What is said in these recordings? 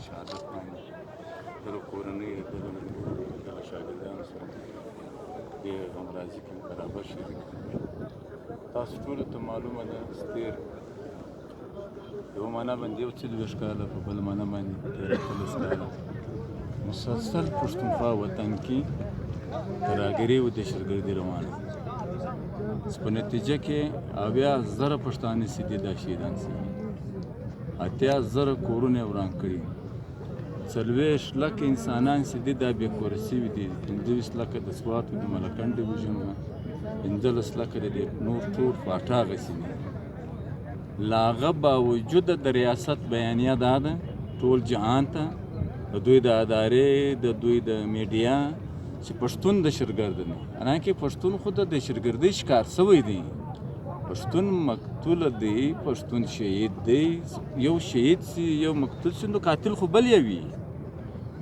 شهادت باندې دغه کورنۍ دغه ملګرو دغه شاګردانو سره دې غمرازي کې برابر شریک تاسو ټولو ته معلومه ده ستیر یوه معنا باندې یو 40 کاله په بله معنا باندې 13 کاله مسلسل پښتونخوا وطن کې ترهګري او دهشتګردي روانه په نتیجه کې 80,000 پښتانه سیدي دا شهیدان شوي 80,000 کورونه وران کړي 40 لکه انسانان سیدي دا بې کوره شوي دي 25 لکه د سواتو د ملکنډ ډیویژن وه 15 لکه د نور ټول فاټا غسي دي لا هغه باوجود د ریاست بیانیه دا ده ټول جهان ته د دوی د ادارې د دوی د میډیا چې پښتون دهشتګرد دی حالانکې پښتون خو د دهشتګردۍ ښکار شوی دی پښتون مقتول دی پښتون شهید دی یو شهید سي یو مقتول سي نو قاتل خو بل یې وي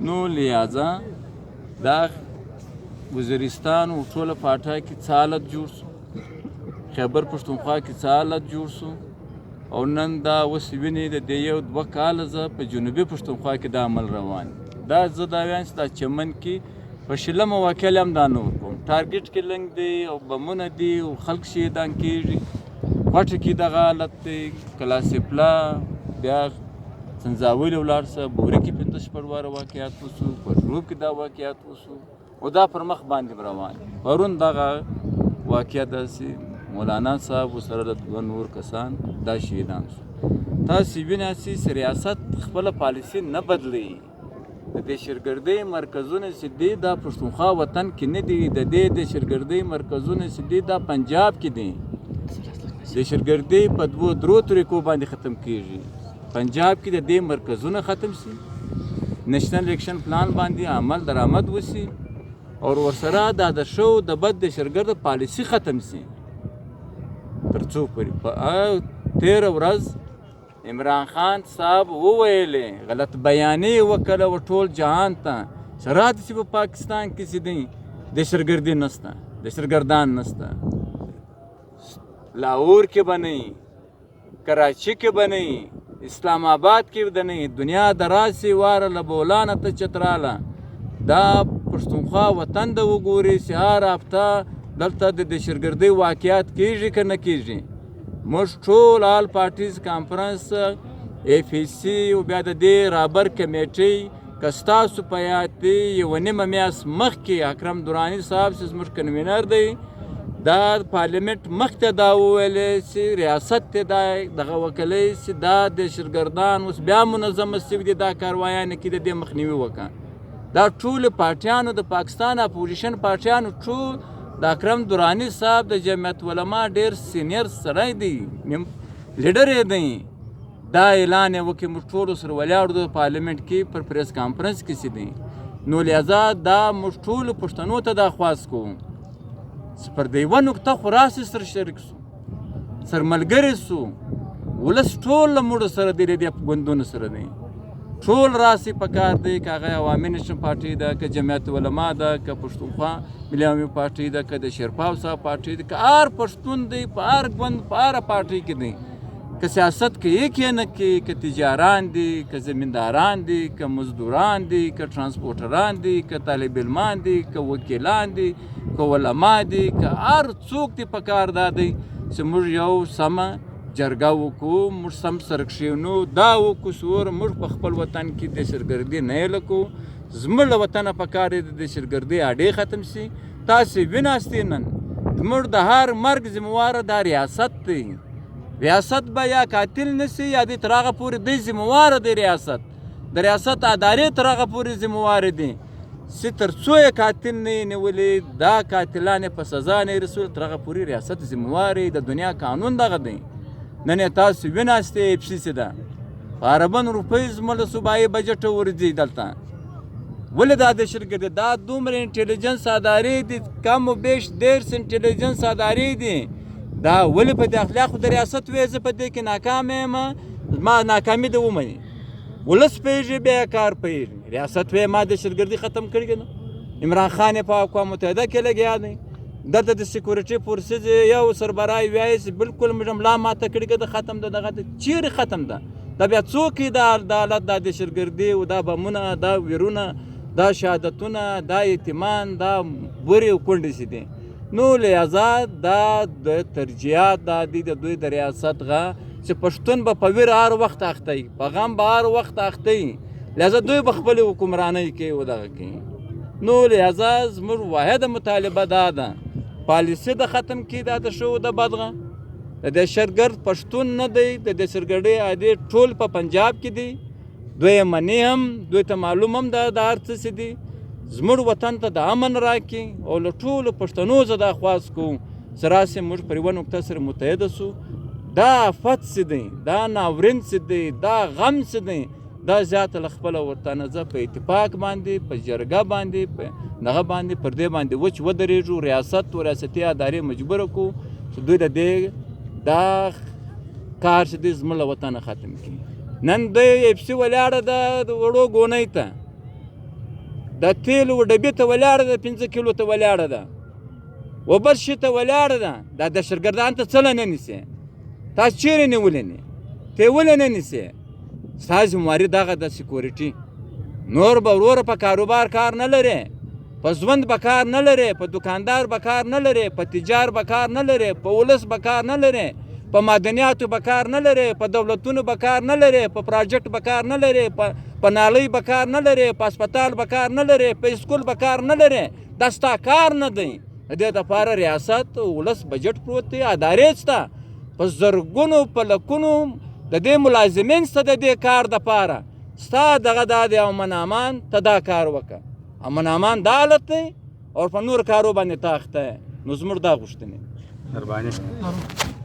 نو لہذا دا وزیرستان او ټوله پاټا کې څه حالت جوړ شو خیبر پښتونخوا کې څه حالت جوړ شو او نن دا اوس وینې د دې یو 2 کاله زه په جنوبي پښتونخوا کې دا عمل روان دا زه دا وایم چې دا چمن کې په شلمه واقعه هم دا نه ورکوم ټارګېټ کې لنګ دی او بمونه دي او خلک شهیدان کېږي کوټه کې دغه حالت دی کلاسپلا بیا څنځاولې ولاړ سه بورې کې 15 واره واقعیات وشو په جنوب کې دا واقعیات وشو او دا پر مخ باندې روان پرون دغه واقعه داسې مولانا صاحب سره د 2 نور کسان دا شهیدان شو تاسې وینئ چې ریاست خپله پالیسي نه بدلوي د دهشتګردۍ مرکزونه چې دي دا پښتونخوا وطن کې نه دي د دې دهشتګردۍ مرکزونه چې دي دا پنجاب کې دي دهشتګردۍ په 2 طریقو باندې ختم کیږي پنجاب کې د دې مرکزونه ختم شي نېشنل اکشن پلان باندې عمل درآمد وشي او ورسره دا د شو د بد دهشتګرد پالیسي ختم شي تر څو پورې په 13 ورځ عمران خان صاحب وویلې غلط بیانې وکړه و ټول جهان ته شرات چې په پاکستان کې چې دی دهشتګردي نشته دهشتګردان نشته لاهور کې به نه کراچي کې به نه اسلام آباد کې به نه دنیا د راسې واره له بولانه ته چتراله دا پښتونخوا وطن د وګوري چې هر هفته دلته د دهشتګردۍ واقعیات کیږي که نه کیږي موږ ټول آل پارټیز کانفرنس اف ای سی او بیا د دې رابر کمیټۍ که ستاسو په یاد دی 1.5 میاشت مخکې اکرم دراني صاحب چې زموږ کنوینر دی دا پارلیمنټ مخته دا وویلې چې ریاست ته دا دغه وکړی چې دا دهشتګردان اوس بیا منظمه شوي دي دا کاروایانو کې د دې مخنیوي وکړه دا ټول پارټیانو د پاکستان اپوزیشن پارټیانو ټول د اکرم دراني صاحب د جمعیت علما ډېر سینیر سړی دی لیډر یې دی دا اعلان یې وکړي موږ ټولو سره ولاړو د پارلیمنټ کې پر پریس کانفرنس کې چې دی نو لہذا دا موږ ټولو پښتنو ته دا خواست کوو چې پر د یوه نقطه خو راسې سره شریک سو سر ملګري سو ولس ټول له موږ سره دی د دې ګوندونو سره دی ټول راسې پکار دی که هغه عوامي نیشن پارټي ده که جمعیت علما ده که پښتونخوا ملي عوامي پارټي ده که د شیرپاو صاحب پارټي ده که هر پښتون دی په هر ګوند په هره پارټي کې دی که سیاست کوي که نه کوي که تجاران دي که زمینداران دي که مزدوران دي که ټرانسپورټران دي که طالب علمان دي که وکیلان دي که علما دي که هر څوک دی پکار دا دی چې موږ یو سمه جرګه وکړو موږ سم سره کښېنو دا وکړو چې موږ په خپل وطن کې دهشتګردي نه یې لکو زموږ له وطنه پکار دی د دهشتګردۍ اډې ختم شي تاسې ویناستئ نن زموږ د هر مرګ ذمهواره دا ریاست دی ریاست به یا قاتل نشي یا دې تر هغه پورې دی ذمهواره دی ریاست د ریاست ادارې تر هغه پورې ذمهواره دي چې تر څو یې قاتل نه یې نیولې دا قاتلان یې په سزا نه یې رسول تر هغه پورې ریاست ذمهواره د دنیا قانون دغه دی نن یې تاسو ویناستئ اف سی سی ده په اربن روپۍ زموږ له صوبایي بجټ ورځي دلته ولې دا دهشتګردي دا دومره انټیلیجنس ادارې دي کم و بیش 10 انټیلیجنس ادارې دي دا ولې په داخلي خو د ریاست وې زه په دې کې ناکام یم ما ناکامي ده ومني ولس پوهېږي بیا کار پوهېږي ریاست وې ما دهشتګردي ختم کړې ده عمران خان یې په اقوام متحده کې لګیا دی دلته د سیکورټي فورسز یو سربراه وایي چې بلکل موږ ملا ماته کړې ده ختم ده دغه چیرې ختم ده دا بیا څوک دا عدالت دا دهشتګردي او دا بمونه دا ویرونه دا شهادتونه دا یتیمان دا بورې او کونډې چې دي نو لہذا دا د ترجیحات دا دي د دوی د ریاست غا چې پښتون به په ویر هر وخت اخته وي په غم به هر وخت اخته وي لہذا دوی به خپلې حکمرانۍ کوي او دغه کوي نو لہذا زموږ واحده مطالبه دا ده پالیسي د ختم کړي دا د شو د بدغه د دهشتګرد پښتون نه دی د دهشتګردۍ عادي ټول په پنجاب کې دي دوی منی هم دوی ته معلوم هم ده د هر څه څه دي زموږ وطن ته د امن راکړي او له ټولو پښتنو زه دا خواست کوم چې راسې موږ پر یوه نقطه سره متحده سو دا آفت څه دی دا ناورین څه دی دا غم څه دی دا زیاته له خپله ورته نه زه په اتفاق باندې په جرګه باندې په دغه باندې پر دې باندې وچ ودرېږو ریاست و ریاستي ادارې مجبوره کړو چې دوی د دې دا کار چې دی زموږ له وطنه ختم کړي نن دوی اپسي ولاړه ده د وړو ګونۍ ته د تیلو ډبې ته ولاړه ده 5 کیلو ته ولاړه ده و بل شي ته ولاړه ده دا دهشتګردان ته څه نه نیسي تاسو چیرې نیولې نه ته ولې نه نیسي ستاسو ذمهواري دغه د سکیورټي نور به وروره په کاروبار کار نه لري په ژوند به کار نه لري په دکاندار به کار نه لري په تجار به کار نه لري په ولس به کار نه لري په معدنیاتو به کار نه لري په دولتونو به کار نه لري په پراجکټ به کار نه لري په نالۍ به کار نه لري په هسپتال به کار نه لري په اسکول به کار نه لري دا ستا کار نه دی د دې دپاره ریاست ولس بجټ پروت دی ادارې شته په زرګونو په لکونو د دې ملازمین شته د دې کار دپاره ستا دغه دا دی امن امان ته دا کار وکړه امن امان دا حالت دی او په نور کارو باندې ته اخته نو زموږ دا غوښتنې مهرباني